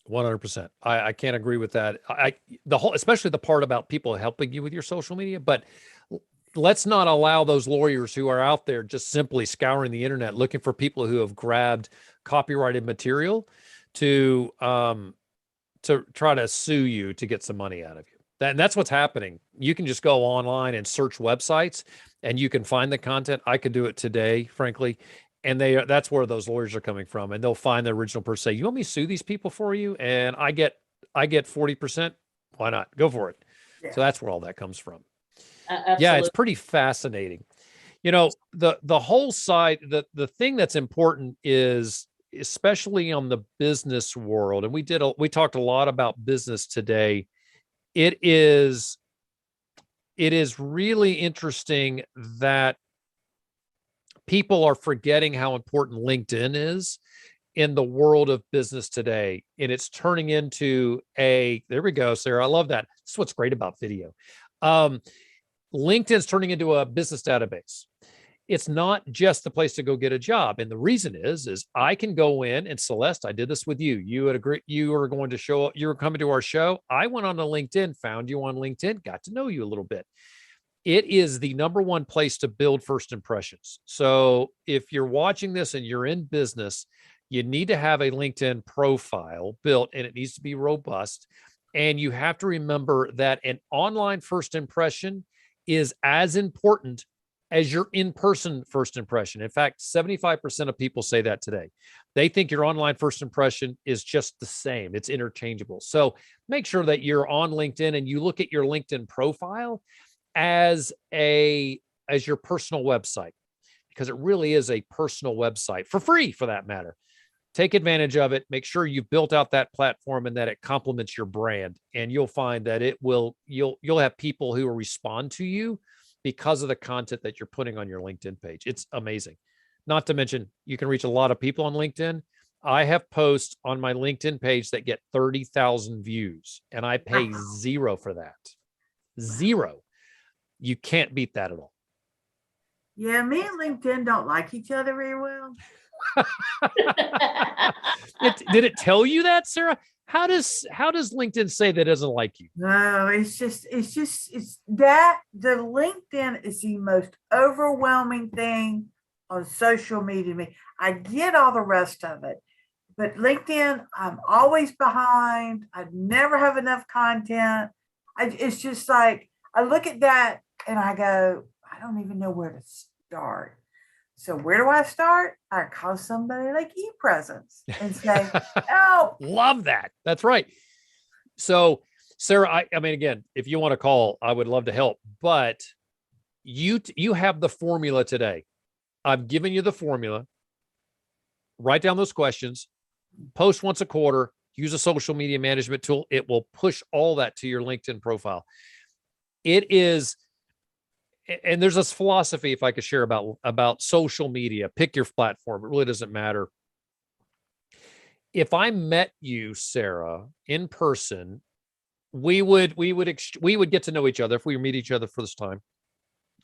100%. I can't agree with that. Especially the part about people helping you with your social media, but let's not allow those lawyers who are out there just simply scouring the internet looking for people who have grabbed copyrighted material to try to sue you to get some money out of you. And that's what's happening. You can just go online and search websites and you can find the content. I could do it today, frankly. And that's where those lawyers are coming from. And they'll find the original person, say, you want me to sue these people for you? And I get 40%. Why not? Go for it. Yeah. So that's where all that comes from. Absolutely. Yeah, it's pretty fascinating. The whole side, the thing that's important is, especially on the business world, and we talked a lot about business today. It is really interesting that people are forgetting how important LinkedIn is in the world of business today. And it's turning into there we go, Sarah. I love that. That's what's great about video. LinkedIn's turning into a business database. It's not just the place to go get a job. And the reason is I can go in, and Celeste, I did this with you. You had agreed, you were going to show up, you were coming to our show. I went on to LinkedIn, found you on LinkedIn, got to know you a little bit. It is the number one place to build first impressions. So if you're watching this and you're in business, you need to have a LinkedIn profile built, and it needs to be robust. And you have to remember that an online first impression is as important as your in-person first impression. In fact, 75% of people say that today. They think your online first impression is just the same. It's interchangeable. So make sure that you're on LinkedIn and you look at your LinkedIn profile as your personal website, because it really is a personal website for free, for that matter. Take advantage of it. Make sure you've built out that platform and that it complements your brand. And you'll find that you'll have people who will respond to you because of the content that you're putting on your LinkedIn page. It's amazing. Not to mention, you can reach a lot of people on LinkedIn. I have posts on my LinkedIn page that get 30,000 views, and I pay zero for that. Zero. You can't beat that at all. Yeah, me and LinkedIn don't like each other very well. Did it tell you that, Sarah? How does LinkedIn say that it doesn't like you? No, it's that the LinkedIn is the most overwhelming thing on social media to me. I get all the rest of it, but LinkedIn, I'm always behind. I never have enough content. It's just like, I look at that and I go, I don't even know where to start. So where do I start? I call somebody like ePresence and say, "Oh, love that." That's right. So, Sarah, I mean, again, if you want to call, I would love to help. But you have the formula today. I've given you the formula. Write down those questions. Post once a quarter. Use a social media management tool. It will push all that to your LinkedIn profile. It is. And there's this philosophy, if I could share, about social media. Pick your platform. It really doesn't matter. If I met you, Sarah, in person, we would get to know each other if we meet each other for this time.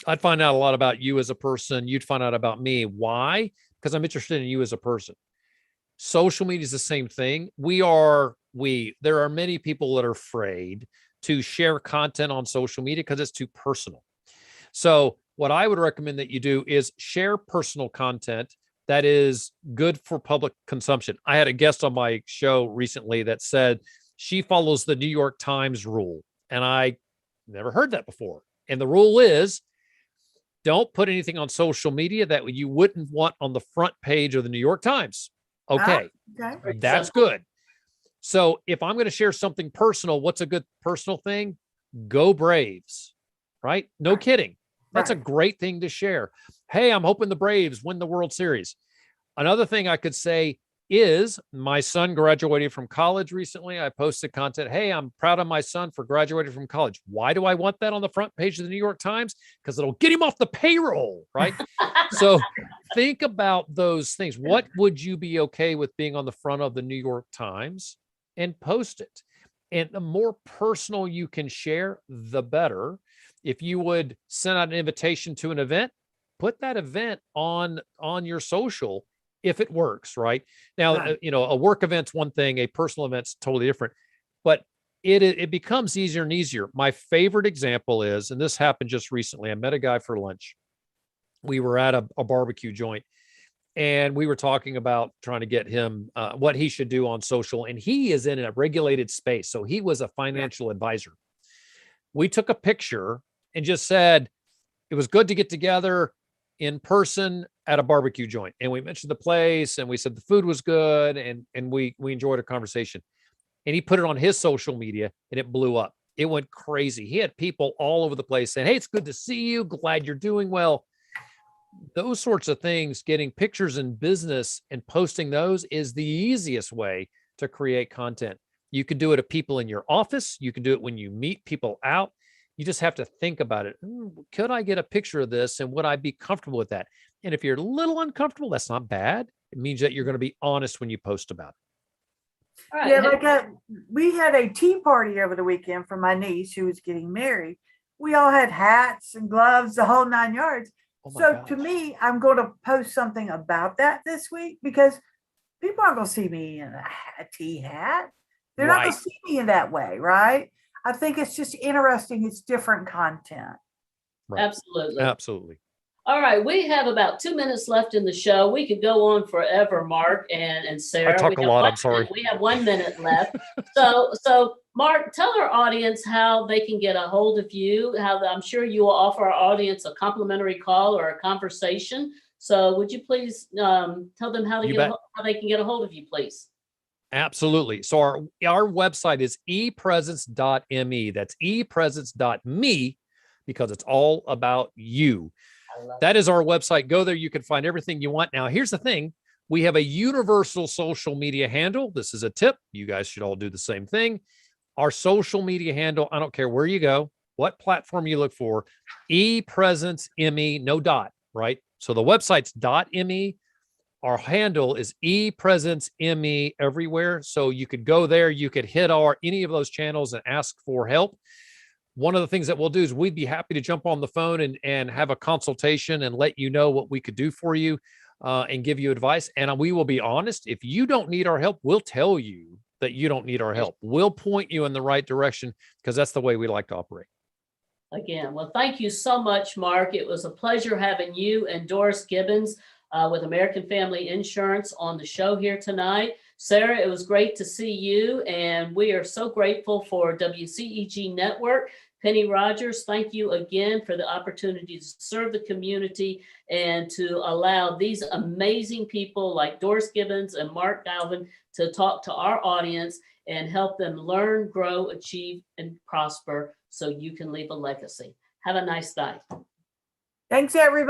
I'd find out a lot about you as a person. You'd find out about me. Why? Because I'm interested in you as a person. Social media is the same thing. There are many people that are afraid to share content on social media because it's too personal. So what I would recommend that you do is share personal content that is good for public consumption. I had a guest on my show recently that said she follows the New York Times rule, and I never heard that before. And the rule is, don't put anything on social media that you wouldn't want on the front page of the New York Times. Okay, that's good. So if I'm going to share something personal, what's a good personal thing? Go Braves, right? No kidding. That's a great thing to share. Hey, I'm hoping the Braves win the World Series. Another thing I could say is my son graduated from college recently. I posted content. Hey, I'm proud of my son for graduating from college. Why do I want that on the front page of the New York Times? Because it'll get him off the payroll, right? So think about those things. What would you be okay with being on the front of the New York Times, and post it? And the more personal you can share, the better. If you would send out an invitation to an event, put that event on your social if it works, right? Now, a work event's one thing, a personal event's totally different, but it becomes easier and easier. My favorite example is, and this happened just recently, I met a guy for lunch. We were at a barbecue joint, and we were talking about trying to get him what he should do on social, and he is in a regulated space. So he was a financial advisor. We took a picture and just said, it was good to get together in person at a barbecue joint. And we mentioned the place, and we said the food was good, and we enjoyed a conversation. And he put it on his social media, and it blew up. It went crazy. He had people all over the place saying, hey, it's good to see you. Glad you're doing well. Those sorts of things, getting pictures in business and posting those is the easiest way to create content. You can do it at people in your office. You can do it when you meet people out. You just have to think about it. Could I get a picture of this, and would I be comfortable with that? And if you're a little uncomfortable, that's not bad. It means that you're going to be honest when you post about it. All right. Yeah, we had a tea party over the weekend for my niece who was getting married. We all had hats and gloves, the whole 9 yards. So to me, I'm going to post something about that this week, because people aren't going to see me in a tea hat. They're not going to see me in that way, right? I think it's just interesting. It's different content. Right. Absolutely. Absolutely. All right. We have about 2 minutes left in the show. We could go on forever, Mark and Sarah. I talk a lot. I'm sorry. We have 1 minute left. So Mark, tell our audience how they can get a hold of you, I'm sure you will offer our audience a complimentary call or a conversation. So would you please tell them how they can get a hold of you, please? Absolutely. So our website is epresence.me. That's epresence.me because it's all about you. That is our website. Go there. You can find everything you want. Now, here's the thing. We have a universal social media handle. This is a tip. You guys should all do the same thing. Our social media handle, I don't care where you go, what platform you look for, epresence.me, no dot, right? So the website's .me. Our handle is epresence.me everywhere. So you could go there. You could hit any of those channels and ask for help. One of the things that we'll do is we'd be happy to jump on the phone and have a consultation and let you know what we could do for you and give you advice. And we will be honest, if you don't need our help, we'll tell you that you don't need our help. We'll point you in the right direction because that's the way we like to operate. Again, well, thank you so much, Mark. It was a pleasure having you and Doris Gibbons with American Family Insurance on the show here tonight. Sara, it was great to see you, and we are so grateful for WCEG Network. Penny Rogers, thank you again for the opportunity to serve the community and to allow these amazing people like Doris Gibbons and Mark Galvin to talk to our audience and help them learn, grow, achieve, and prosper so you can leave a legacy. Have a nice night. Thanks, everybody.